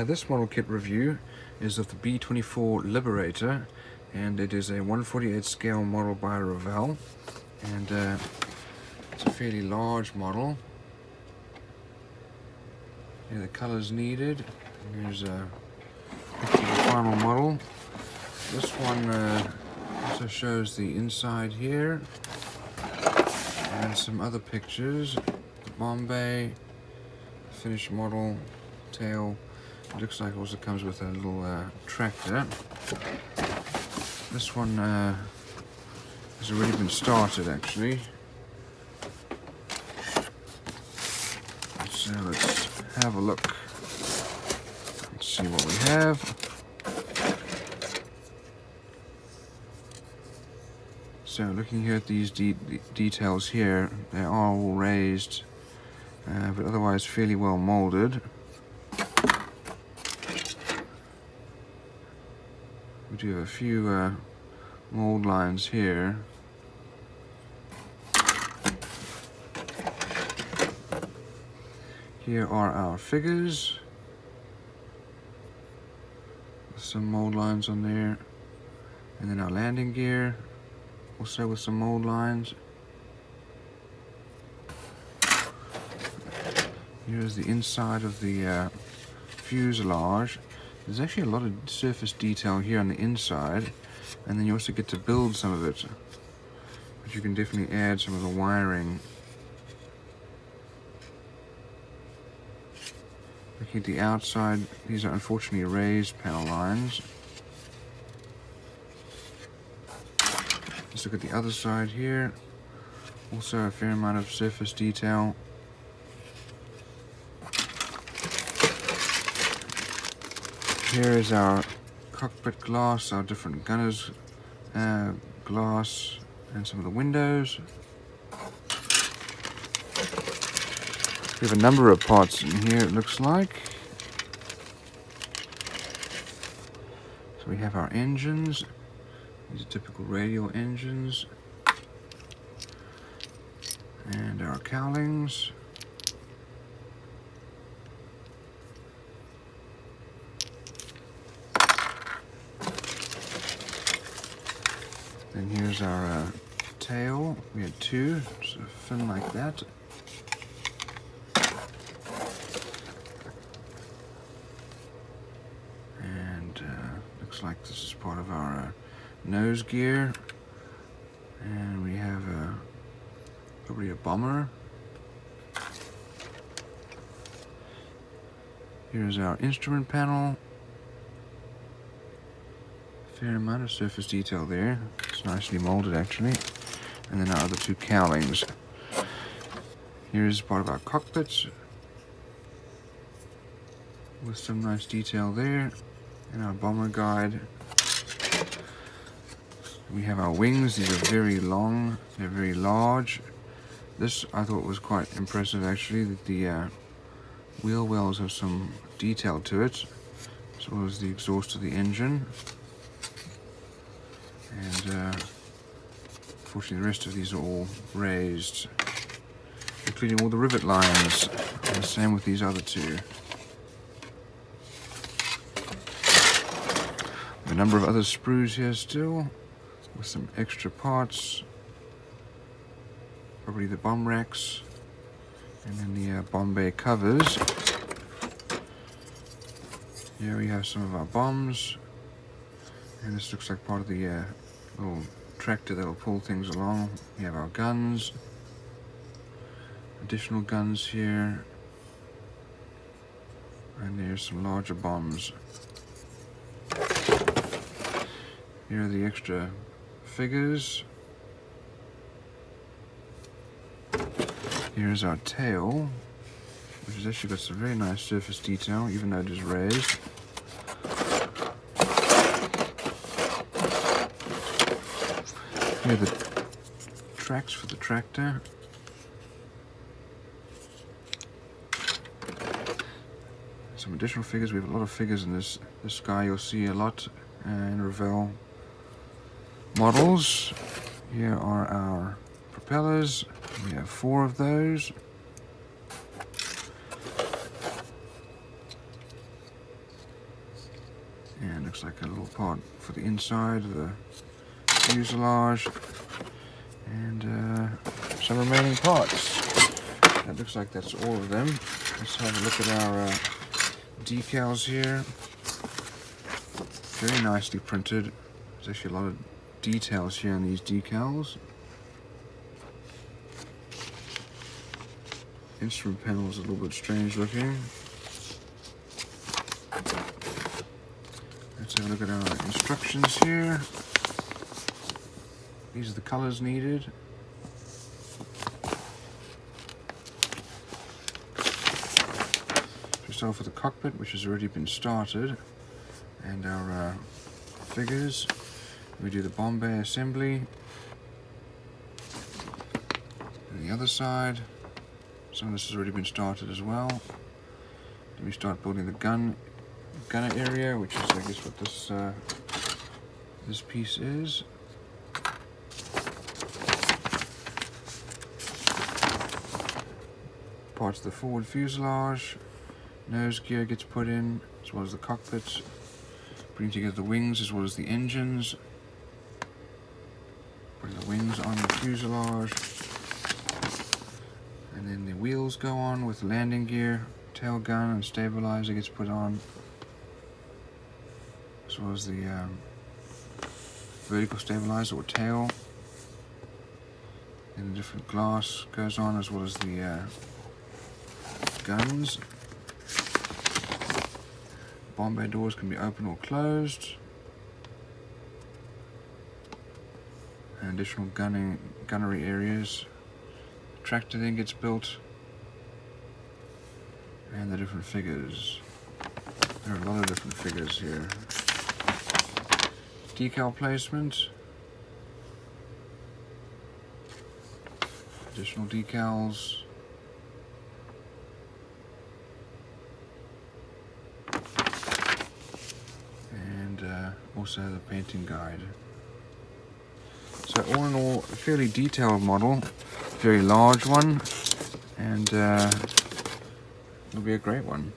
This model kit review is of the B-24 Liberator, and it is a 1/48 scale model by Revell, and it's a fairly large model. Here are the colors needed. Here's a picture of the final model. This one also shows the inside here, and some other pictures. The bomb bay, finished model, tail. It looks like it also comes with a little tractor. This one has already been started, actually. So let's have a look and see what we have. So looking here at these details here, they are all raised, but otherwise fairly well molded. We do have a few mold lines here. Here are our figures, with some mold lines on there, and then our landing gear, also with some mold lines. Here's the inside of the fuselage. There's actually a lot of surface detail here on the inside, and then you also get to build some of it, but you can definitely add some of the wiring. Looking at the outside, these are unfortunately raised panel lines. Let's look at the other side here. Also a fair amount of surface detail. Here is our cockpit glass, our different gunners glass, and some of the windows. We have a number of parts in here, it looks like. So we have our engines. These are typical radial engines. And our cowlings. Then here's our tail. We had two, so fin like that. And looks like this is part of our nose gear. And we have probably a bomber. Here's our instrument panel. Fair amount of surface detail there. It's nicely molded, actually. And then our other two cowlings. Here's part of our cockpits, with some nice detail there. And our bomber guide. We have our wings. These are very long. They're very large. This I thought was quite impressive, actually, that the wheel wells have some detail to it, as well as the exhaust of the engine. And unfortunately the rest of these are all raised, including all the rivet lines, and the same with these other two. A number of other sprues here still, with some extra parts, probably the bomb racks, and then the bomb bay covers. Here we have some of our bombs, and this looks like part of the little tractor that will pull things along. We have our guns, additional guns here, and there's some larger bombs. Here are the extra figures. Here's our tail, which has actually got some very nice surface detail, even though it is raised. Here are the tracks for the tractor. Some additional figures. We have a lot of figures in this guy. You'll see a lot in Revell models. Here are our propellers. We have 4 of those. And looks like a little part for the inside of the fuselage. And some remaining parts. That looks like that's all of them. Let's have a look at our decals here. Very nicely printed. There's actually a lot of details here on these decals. Instrument panel is a little bit strange looking. Let's have a look at our instructions here. These are the colors needed. We start off with the cockpit, which has already been started, and our figures. We do the bomb bay assembly. And the other side, some of this has already been started as well. Then we start building the gunner area, which is, I guess, what this piece is. Parts of the forward fuselage, nose gear gets put in, as well as the cockpits. Putting together the wings as well as the engines. Putting the wings on the fuselage. And then the wheels go on with the landing gear, tail gun and stabilizer gets put on. As well as the vertical stabilizer or tail. And the different glass goes on, as well as the guns. Bomb bay doors can be open or closed. And additional gunnery areas. The tractor then gets built. And the different figures. There are a lot of different figures here. Decal placement. Additional decals. Also the painting guide. So all in all, a fairly detailed model, very large one, and it'll be a great one.